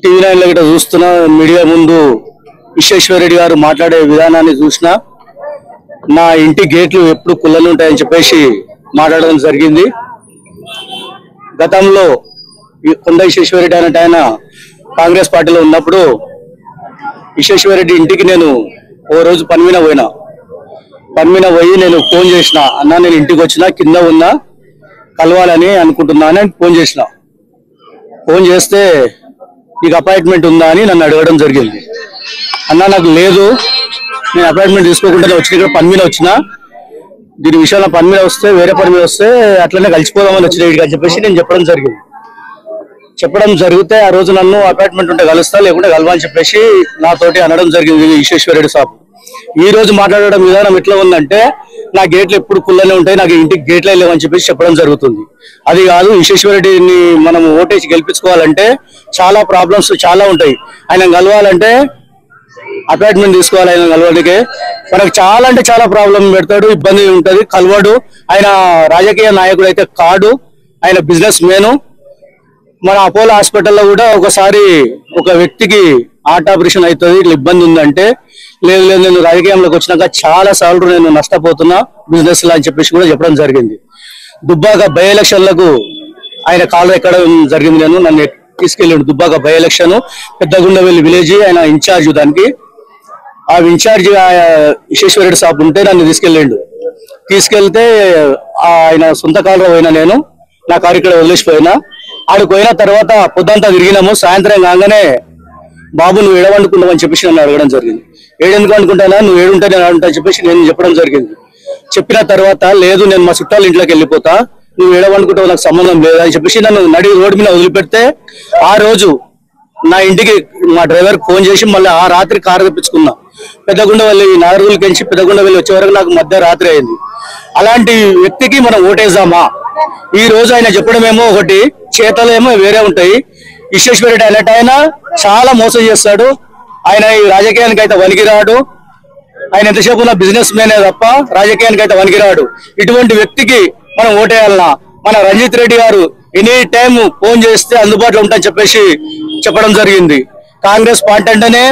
TV 9 గిట్ట చూస్తున్నా, media ముందు విశ్వేశ్వర రెడ్డి గారు మాట్లాడే విధానాన్ని చూసినా నా ఇంటి గేట్లు ఎప్పుడు కుళ్ళలు ఉంటాయని చెప్పేసి మాట్లాడడం జరిగింది. గతంలో కొండ విశ్వేశ్వర రెడ్డి అన్నట్టు ఆయన కాంగ్రెస్ పార్టీలో ఉన్నప్పుడు విశ్వేశ్వర రెడ్డి ఇంటికి నేను ఓ రోజు పని మీద పోయి నేను ఫోన్ చేసిన, అన్నా నేను ఇంటికి వచ్చినా కింద ఉన్నా కలవాలని అనుకుంటున్నా అని ఫోన్ చేసిన. ఫోన్ చేస్తే నీకు అపాయింట్మెంట్ ఉందా అని నన్ను అడగడం జరిగింది. అన్నా నాకు లేదు, నేను అపాయింట్మెంట్ తీసుకోకుండా వచ్చిన ఇక్కడ పని మీద వచ్చినా, దీని విషయంలో పని మీద వస్తే వేరే పని మీద వస్తే అట్లనే కలిసిపోదామని వచ్చిన ఇక్కడికి అని చెప్పేసి నేను చెప్పడం జరిగితే ఆ రోజు నన్ను అపాయింట్మెంట్ ఉంటే కలుస్తా లేకుంటే కలవని చెప్పేసి నాతోటి అనడం జరిగింది విశ్వేశ్వర రెడ్డి సాబ్. ఈ రోజు మాట్లాడడం విధానం ఎట్లా ఉందంటే నా గేట్లు ఎప్పుడు కుళ్ళనే ఉంటాయి, నాకు ఇంటికి గేట్లే లేవని చెప్పేసి చెప్పడం జరుగుతుంది. అది కాదు, విశ్వేశ్వర రెడ్డిని మనం ఓటేసి గెలిపించుకోవాలంటే చాలా ప్రాబ్లమ్స్ చాలా ఉంటాయి. ఆయన కలవాలంటే అపాయింట్మెంట్ తీసుకోవాలి, ఆయన కలవడానికి మనకు చాలా అంటే చాలా ప్రాబ్లం పెడతాడు, ఇబ్బంది ఉంటుంది, కలవడు. ఆయన రాజకీయ నాయకుడు అయితే కాడు, ఆయన బిజినెస్ మేను. మన అపోలో హాస్పిటల్లో కూడా ఒకసారి ఒక వ్యక్తికి హార్ట్ ఆపరేషన్ అవుతుంది, ఇట్లా ఇబ్బంది ఉందంటే లేదు నేను రాజకీయంలోకి వచ్చినాక చాలా సార్లు నేను నష్టపోతున్నా బిజినెస్ లా అని చెప్పేసి కూడా చెప్పడం జరిగింది. దుబ్బాక బై ఎలక్షన్లకు ఆయన కాలు ఎక్కడం జరిగింది. నన్ను తీసుకెళ్ళాడు Dubbaka by election, Peddagundavelli village ఆయన ఇన్ఛార్జ్. దానికి ఆ ఇన్ఛార్జ్ విశ్వేశ్వర రెడ్డి సాబ్ ఉంటే నన్ను తీసుకెళ్తే ఆయన సొంత కాలులో పోయినా, నేను నా కారు ఇక్కడ వదిలేసిపోయినా. ఆడికి పోయిన తర్వాత పొద్దంతా తిరిగినాము, సాయంత్రం కాగానే బాబు నువ్వు ఏడవనుకున్నావు అని చెప్పేసి నన్ను అడగడం జరిగింది. ఏడెందుకు అనుకుంటానా, నువ్వు ఏడుంటే నేను ఆడుంటా అని చెప్పేసి నేను చెప్పడం జరిగింది. చెప్పిన తర్వాత లేదు నేను మా చుట్టాల ఇంట్లోకి వెళ్ళిపోతా, నువ్వు ఏడవనుకుంటావు నాకు సంబంధం లేదు అని చెప్పేసి నన్ను నడి రోడ్డు మీద వదిలిపెడితే ఆ రోజు నా ఇంటికి మా డ్రైవర్ ఫోన్ చేసి మళ్ళీ ఆ రాత్రి కారు తెప్పించుకున్నా. పెద్దగుండవల్లి నాగర్గులకి నుంచి పెద్దగుండవల్లి వచ్చే వరకు నాకు మధ్య రాత్రి అయింది. అలాంటి వ్యక్తికి మనం ఓటేద్దామా? ఈ రోజు ఆయన చెప్పడమేమో ఒకటి, చేతలు ఏమో వేరే ఉంటాయి. విశ్వేశ్వర రెడ్డి అన్నట్టు ఆయన చాలా మోసం చేస్తాడు. ఆయన ఈ రాజకీయానికి అయితే వనికిరాడు. ఆయన ఎంతసేపు ఉన్న బిజినెస్ మేనే తప్ప రాజకీయానికి అయితే వనికిరాడు. ఇటువంటి వ్యక్తికి మనం ఓటేయాలన్నా? మన రంజిత్ రెడ్డి గారు ఎనీ టైం ఫోన్ చేస్తే అందుబాటులో ఉంటాయని చెప్పేసి చెప్పడం జరిగింది. కాంగ్రెస్ పార్టీ అంటేనే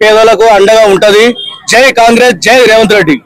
పేదలకు అండగా ఉంటది. జై కాంగ్రెస్, జై రేవంత్ రెడ్డి.